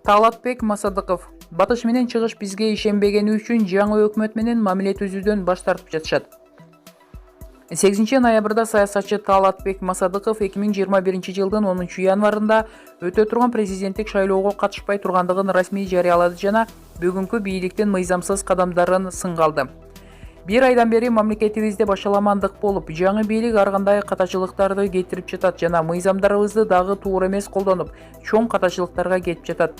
Талатбек Масадыков: Батыш менен чыгыш бизге ишенбегени үчүн жаңы өкмөт менен мамиле түзүүдөн баш тартып жатышат. 8 ноябрда саясатчы Талатбек Масадыков 2021 жылдын 10 январында өтө турган президенттик шайлоого катышпай тургандыгын расмий жарыялады жана бүгүнкү бийликтин мыйзамсыз кадамдарын сынга алды. Бир айдан бери мамлекетибизде башаламандык болуп, жаңы бийлик ар кандай катачылыктарды кетирип жатат жана мыйзамдарыбызды дагы туура эмес колдонуп, чоң катачылыктарга кетип жатат.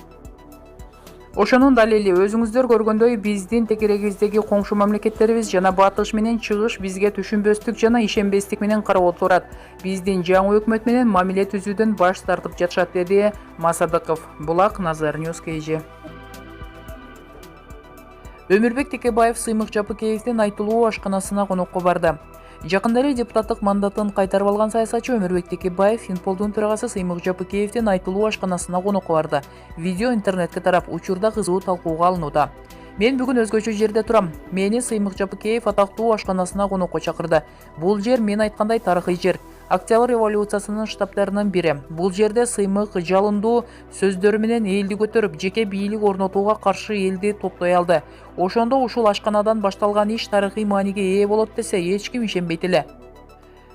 Ошонун далили өзүңүздөр көргөндөй биздин текерегибиздеги коңшу мамлекеттерибиз жана батыш менен чыгыш бизге түшүнбөстүк жана ишенбестик менен карап отурат. Биздин жаңы өкмөт менен мамиле түзүүдөн баш тартып жатышат, деди Масадыков. Булак Назар Ньюс KG. Өмүрбек Текебаев Сыймык Жапыкеевдин айтылуу ашканасына конокко барды. Жакында эле депутаттык мандатын кайтарып алган саясатчы Өмүрбек Текебаев Финполдун төрагасы Сыймык Жапыкеевдин айтылуу ашканасына конокко барды. Видео интернетке тарап, учурда кызуу талкууга алынууда. Мен бүгүн өзгөчө жерде турам. Мени Сыймык Жапыкеев атактуу ашканасына конокко чакырды. Бул жер мен айткандай тарыхый жер. Октябрь революциясынын штабтарынын бири. Бул жерде Сыймык жалындуу сөздөрү менен элди көтөрүп, жеке бийлик орнотууга каршы элди топтой алды. Ошондо ушул ашканадан башталган иш тарыхый мааниге ээ болот десе эч ким ишенбейт эле.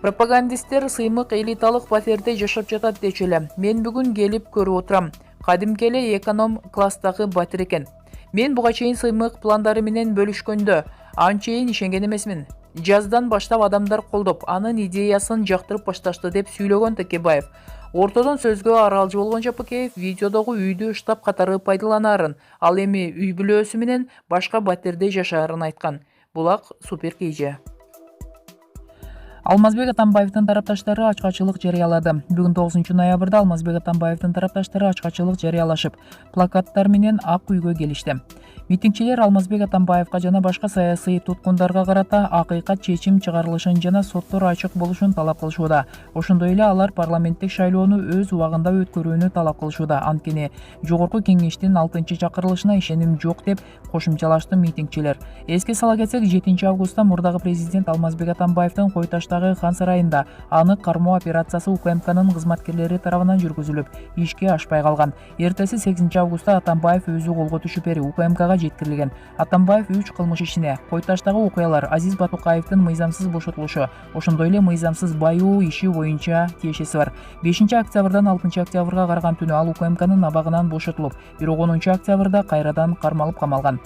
Пропагандисттер Сыймык элиталык батерде жашап жатат дечү эле. Мен бүгүн келип көрүп отурам. Кадимки эле эконом класстагы батир экен. Мен буга чейин Сыймык пландары менен бөлүшкөндө анчейин ишенген эмесмин. Жаздан баштап адамдар колдоп, анын идеясын жактырып башташты деп сүйлөгөн Текебаев. Ортодон сөзгө аралжы болгон Жапыкеев видеодогу үйдү штаб катары пайдаланаарын, ал эми үй бүлөсү менен башка батирде жашаарын айткан. Булак Супер KG. Алмазбек Атамбаевдин тарапташтары ачкачылык жарыялады. Бүгүн 9 ноябрда Алмазбек Атамбаевдин тарапташтары ачкачылык жарыялашып, плакаттар менен Ак үйгө келишти. Митингчилер Алмазбек Атамбаевга жана башка саясий туткундарга карата акыйкат чечим чыгарылышын жана соттор ачык болушун талап кылышууда. Ошондой эле алар парламенттик шайлоону өз убагында өткөрүүнү талап кылышууда. Анткени жогорку кеңештин 6-чакырылышына ишеним жок деп кошумчалашты митингчилер. Эске сала кетсек, 7 августта мурдагы президент Алмазбек Атамбаевдин Кой Таштагы Хан сарайында аны кармоо операциясы УКМКнын кызматкерлери тарабынан жүргүзүлүп, ишке ашпай калган. Эртеси 8 августта Атамбаев өзү колго түшүп бери УКМКга жеткирилген. Атамбаев 3 кылмыш ишине, Кой Таштагы окуялар, Азиз Батукаевдин мыйзамсыз бошотулушу, ошондой эле мыйзамсыз баюу иши боюнча тиешеси бар. 5 октябрдан 6 октябрга караган түнү ал УКМКнын абагынан бошотулуп, бирок 10 октябрда кайрадан кармалып камалган.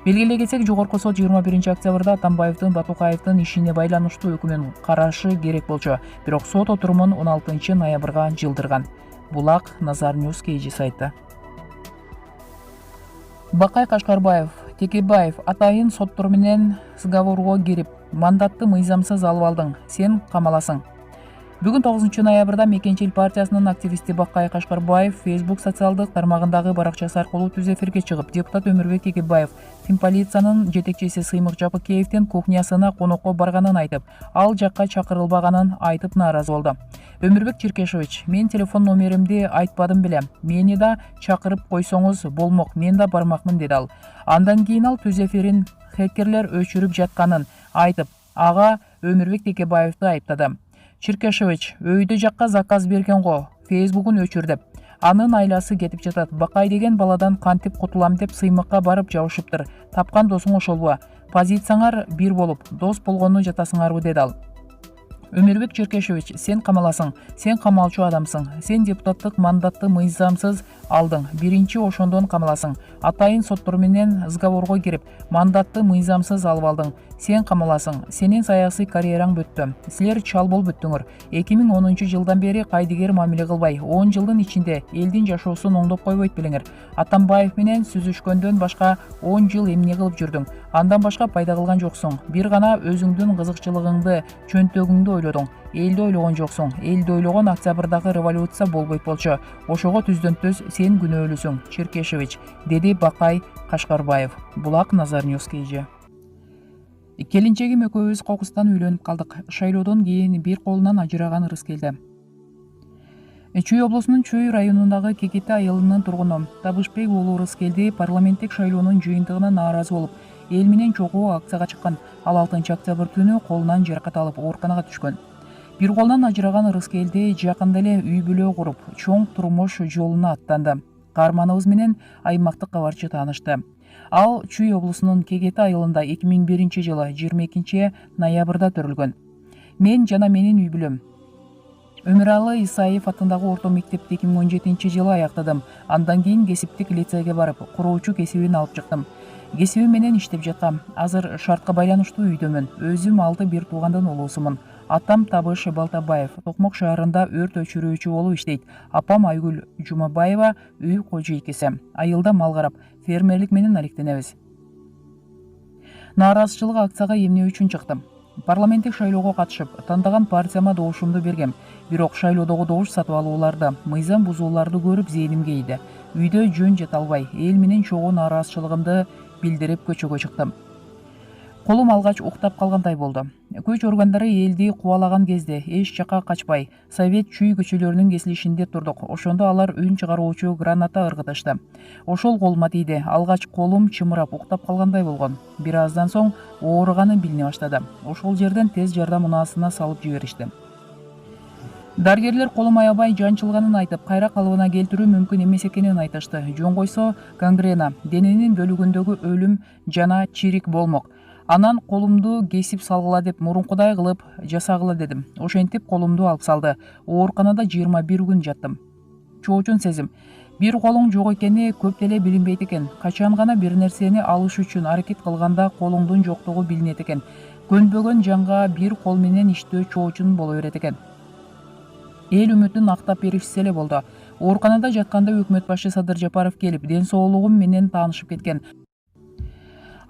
Белгилей кетсек, жогорку сот 21 октябрда Атамбаевдин Батукаевдин ишине байланыштуу өкүмүн карашы керек болчу, бирок сот отурумун 16 ноябрга жылдырган. Булак Назар Ньюс KG сайты. Бакай Кашкарбаев: Текебаев, атайын соттор менен сговорго кирип, мандатты мыйзамсыз алып алдың, сен камаласың. Бүгүн 9 ноябрда Мекенчил партиясынын активисти Бакай Кашкарбаев Facebook социалдык тармагындагы баракчасы аркылуу түз эфирге чыгып, депутат Өмүрбек Текебаев Финполициянын жетекчиси Сыймык Жапыкеевдин кухнясына конокко барганын айтып, ал жакка чакырылбаганын айтып нааразы болду. Өмүрбек Черкешевич: мен телефон номеримди айтпадым беле, мени да чакырып койсоңуз болмок, мен да бармакмын, деди ал. Андан кийин ал түз эфирин хакерлер өчүрүп жатканын айтып, ага Өмүрбек Текебаевди айыптады. Черкешевич: өйдө жакка заказ берген го, Facebook'ун өчүр деп. Анын айласы кетип жатат. Бакай деген баладан кантип кутулам деп Сыймыкка барып жабышыптыр. Тапкан досуң ошолбу? Позицияңар бир болуп, дос болгону жатасыңарбы, деди ал. Өмүрбек Черкешевич: сен камаласың, сен камалчу адамсың, сен депутаттык мандатты мыйзамсыз алдың, биринчи ошондон камаласың. Атайын соттор менен сговорго кирип, мандатты мыйзамсыз алып алдың, сен камаласың, сенин саясий карьераң бүттү, силер чал болуп бүттүңөр. 2010 жылдан бери кайдыгер мамиле кылбай, 10 жылдын ичинде элдин жашоосун оңдоп койбойт белеңер. Атамбаев менен сүзүшкөндөн башка 10 жыл эмне кылып жүрдүң? Андан башка пайда кылган жоксуң. Бир гана өзүңдүн кызыкчылыгыңды, чөнтөгүңдү ойлодуң. Элди ойлогон жоксуң. Элди ойлогон октябрдагы революция болбойт болчу. Ошого түздөн түз сен күнөөлүүсүң, Черкешевич, деди Бакай Кашкарбаев. Булак Назар Ньюс KG. Келинчегим экөөбүз кокустан үйлөнүп калдык. Шайлоодон кийин бир колунан ажыраган ырыс келди. Чүй облусунун Чүй районундагы Кеките айылынын тургуну Табышбек уулу Рыскелди парламенттик шайлоонун жыйынтыгына нааразы болуп, эл менен чогуу акцияга чыккан. Ал 6 октябрь түнү колунан жаракат алып ооруканага түшкөн. Бир колунан ажыраган Рыскелди жакында эле үй бүлө куруп, чоң турмуш жолуна аттанды. каарманыбыз менен аймактык кабарчы таанышты. Ал Чүй облусунун Кегети айылында 2001-жылы 22-ноябрда төрүлгөн. Мен жана менин үй бүлөм Өмүралы Исаев атындагы орто мектепти 2017-жылы аяктадым. Андан кийин кесиптик лицейге барып, куроочу кесибин алып чыктым. Кесибим менен иштеп жаткам. Азыр шартка байланыштуу үйдөмүн. Өзүм 6 туугандын улуусумун. Атам Табыш Балтабаев Токмок шаарында өрт өчүрүүчү болуп иштейт. Апам Айгүл Жумабаева үй кожойкеси. Айылда мал карап, фермерлик менен алектенебиз. Нааразычылык акцияга эмне үчүн чыктым? Парламенттик шайлоого катышып, тандаган партияма добушумду бергем. Бирок шайлоодогу добуш сатып алууларды, мыйзам бузууларды көрүп зээнимге ийди. Үйдө жөн жете албай, эл менен чогуу нааразычылыгымды билдирип көчөгө чыктым. Колум алгач уктап калгандай болду. Көч органдары элди кубалаган кезде эч жакка качпай, Совет Чүй көчөлөрүнүн кесилишинде турдук. Ошондо алар үн чыгаруучу граната ыргытышты. Ошол колума тийди. Алгач колум чымырап уктап калгандай болгон. Бир аздан соң ооруганы билине баштады. Ошол жерден тез жардам унаасына салып жиберишти. Дарыгерлер колум аябай жанчылганын айтып, кайра калыбына келтирүү мүмкүн эмес экенин айтышты. Жөн койсо гангрена, дененин бөлүгүндөгү өлүм жана чирик болмок. Анан колумду кесип салгыла деп мурункудай кылып жасагыла дедим. Ошентип колумду алып салды. Ооруканада 21 күн жаттым. Чоочун сезим. Бир колуң жок экени көп деле билинбейт экен. Качан гана бир нерсени алыш үчүн аракет кылганда колуңдун жоктугу билинет экен. Көнбөгөн жанга бир кол менен иштөө чоочун боло берет экен. Эл үмүтүн актап беришсе эле болду. Ооруканада жатканда өкмөт башы Садыр Жапаров келип, ден соолугум менен таанышып кеткен.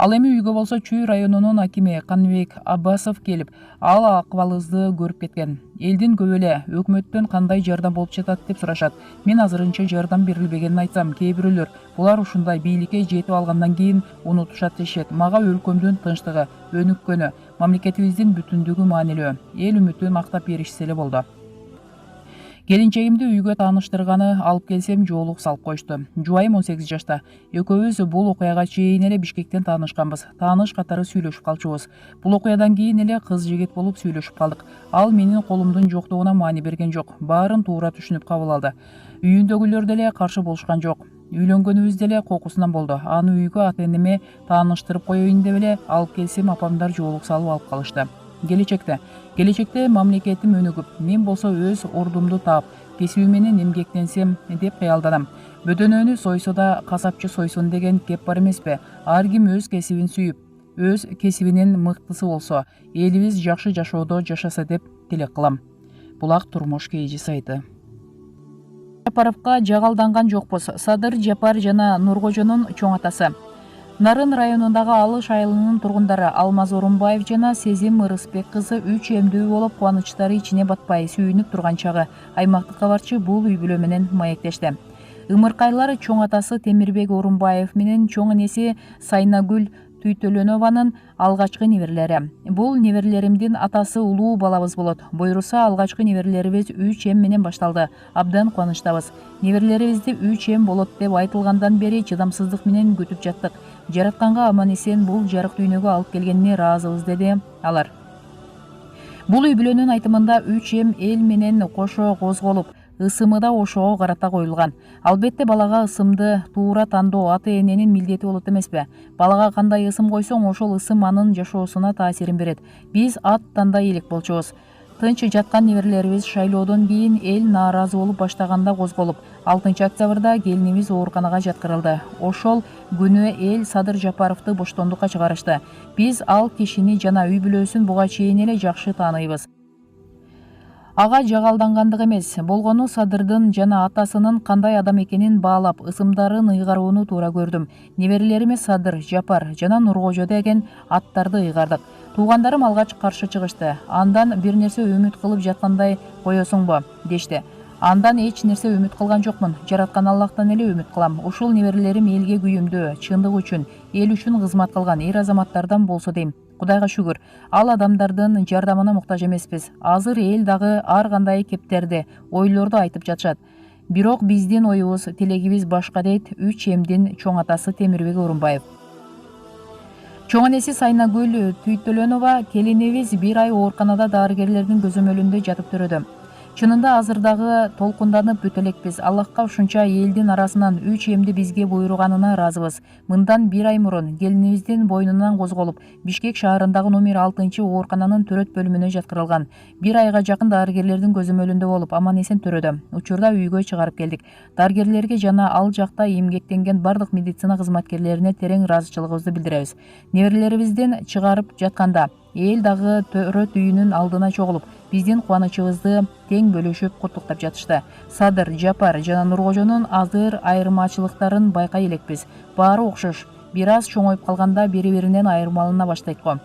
Ал эми үйгө болсо Чүй районунун акими Каныбек Аббасов келип, ал акыбалыбызды көрүп кеткен. Элдин көп эле өкмөттөн кандай жардам болуп жатат деп сурашат. Мен азырынча жардам берилбегенин айтсам, кээ бирөөлөр булар ушундай бийликке жетип алгандан кийин унутушат дешет. Мага өлкөмдүн тынчтыгы, өнүккөнү, мамлекетибиздин бүтүндүгү маанилүү. Эл үмүтүн актап беришсе эле болду. Келинчегимди үйгө тааныштырганы алып келсем жоолук салып коюшту. Жубайым 18 жашта. Экөөбүз бул окуяга чейин эле Бишкектен таанышканбыз. Тааныш катары сүйлөшүп калчубуз. Бул окуядан кийин эле кыз жигит болуп сүйлөшүп калдык. Ал менин колумдун жоктугуна маани берген жок. Баарын туура түшүнүп кабыл алды. Үйүндөгүлөр деле каршы болушкан жок. Үйлөнгөнүбүз деле кокусунан болду. Аны үйгө ата-энеме тааныштырып коеюн деп эле алып келсем, апамдар жоолук салып алып калышты. Келечекте мамлекетим өнүгүп, мен болсо өз ордумду таап, кесиби менен эмгектенсем деп кыялданам. Бөдөнөнү сойсо да касапчы сойсун деген кеп бар эмеспи? Ар ким өз кесибин сүйүп, өз кесибинин мыктысы болсо, элибиз жакшы жашоодо жашаса деп тилек кылам. Булак турмуш KG сайты. Жапаровго жагалданган жокпуз. Садыр Жапар жана Нуркожонун чоң атасы. Нарын районундагы Алыш айылынын тургундары Алмаз Орунбаев жана Сезим Ырысбек кызы 3 эмдүү болуп, кубанычтары ичине батпай сүйүнүп турган чагы аймактык кабарчы бул үй бүлө менен маектешти. Ымыркайлар чоң атасы Темирбек Орунбаев менен чоң энеси Сайнагүл Түйтөлөнованын алгачкы неберелери. Бул неберелеримдин атасы улуу балабыз болот. Буйруса алгачкы неберелерибиз 3 эм менен башталды. Абдан кубанычтабыз. Неберелерибизди 3 эм болот деп айтылгандан бери чыдамсыздык менен күтүп жаттык. Жаратканга аман эсен бул жарык дүйнөгө алып келгенине ыраазыбыз, деди алар. Бул үй бүлөнүн айтымында 3 эм эл менен кошо козголуп, ысымы да ошого карата коюлган. Албетте балага ысымды туура тандоо ата-эненин милдети болот эмеспи? Балага кандай ысым койсоң, ошол ысым анын жашоосуна таасирин берет. Биз ат тандай элек болчубуз. Тынч жаткан неберелерибиз шайлоодон кийин эл нааразы болуп баштаганда козголуп, 6 октябрда келинибиз ооруканага жаткырылды. Ошол күнү эл Садыр Жапаровду боштондукка чыгарышты. Биз ал кишини жана үй бүлөсүн буга чейин эле жакшы тааныйбыз. Ага жагалдангандык эмес, болгону Садырдын жана атасынын кандай адам экенин баалап, ысымдарын ыйгарууну туура көрдүм. Неберелериме Садыр, Жапар жана Нуркожо деген аттарды ыйгардык. Туугандарым алгач каршы чыгышты. Андан бир нерсе үмүт кылып жаткандай коесуңбу дешти. Андан эч нерсе үмүт кылган жокмун. Жараткан Аллахтан эле үмүт кылам. Ушул неберелерим элге күйүмдүү, чындык үчүн, эл үчүн кызмат кылган эр азаматтардан болсо дейм. Кудайга шүгүр, ал адамдардын жардамына муктаж эмеспиз. Азыр эл дагы ар кандай кептерди, ойлорду айтып жатышат. Бирок биздин оюбуз, тилегибиз башка, дейт 3 эмдин чоң атасы Темирбек Орунбаев. Чоң энеси Сайнагүл Түйтөлөнова: келинибиз 1 ай ооруканада дарыгерлердин көзөмөлүндө жатып төрөдү. Чынында азыр дагы толкунданып бүтө элекпиз. Аллахка ушунча элдин арасынан 3 эмди бизге буйруганына ыраазыбыз. Мындан 1 ай мурун келинибиздин бойнунан козголуп, Бишкек шаарындагы номер 6 оорукананын төрөт бөлүмүнө жаткырылган. 1 айга жакын дарыгерлердин көзөмөлүндө болуп, аман-эсен төрөдө. Учурда үйгө чыгарып келдик. Дарыгерлерге жана ал жакта эмгектенген бардык медицина кызматкерлерине терең ыраазычылыгыбызды билдиребиз. Неберелерибизден чыгарып жатканда эл дагы төрөт үйүнүн алдына чогулуп, биздин кубанычыбызды тең бөлүшүп куттуктап жатышты. Садыр, Жапар жана Нуркожонун азыр айырмачылыктарын байкай элекпиз. Баары окшош. Бир аз чоңоюп калганда бири-биринен айырмалана баштайт го.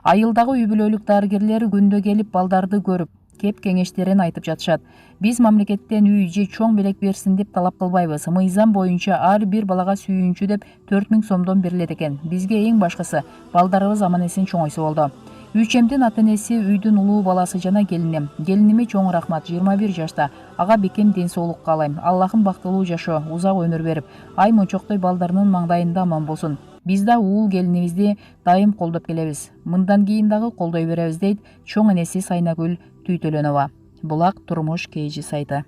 Айылдагы үй бүлөлүк дарыгерлер күндө келип балдарды көрүп, кеп кеңештерин айтып жатышат. Биз мамлекеттен үй же чоң белек берсин деп талап кылбайбыз. Мыйзам боюнча ар бир балага сүйүүнчү деп 4000 сомдон берилет экен. Бизге эң башкысы балдарыбыз аман-эсен чоңойсо болду. 3 эмдин ата-энеси үйдүн улуу баласы жана келиним. Келиниме чоң рахмат, 21 жашта. Ага бекем ден соолук каалайм. Аллахым бактылуу жашоо, узак өмүр берип, ай мончоктой балдарынын маңдайында аман болсун. Биз да уул келинибизди дайым колдоп келебиз. Мындан кийин дагы колдой беребиз дейт чоң энеси Сайнагүл Түйтөлөнова. Булак турмуш KG сайты.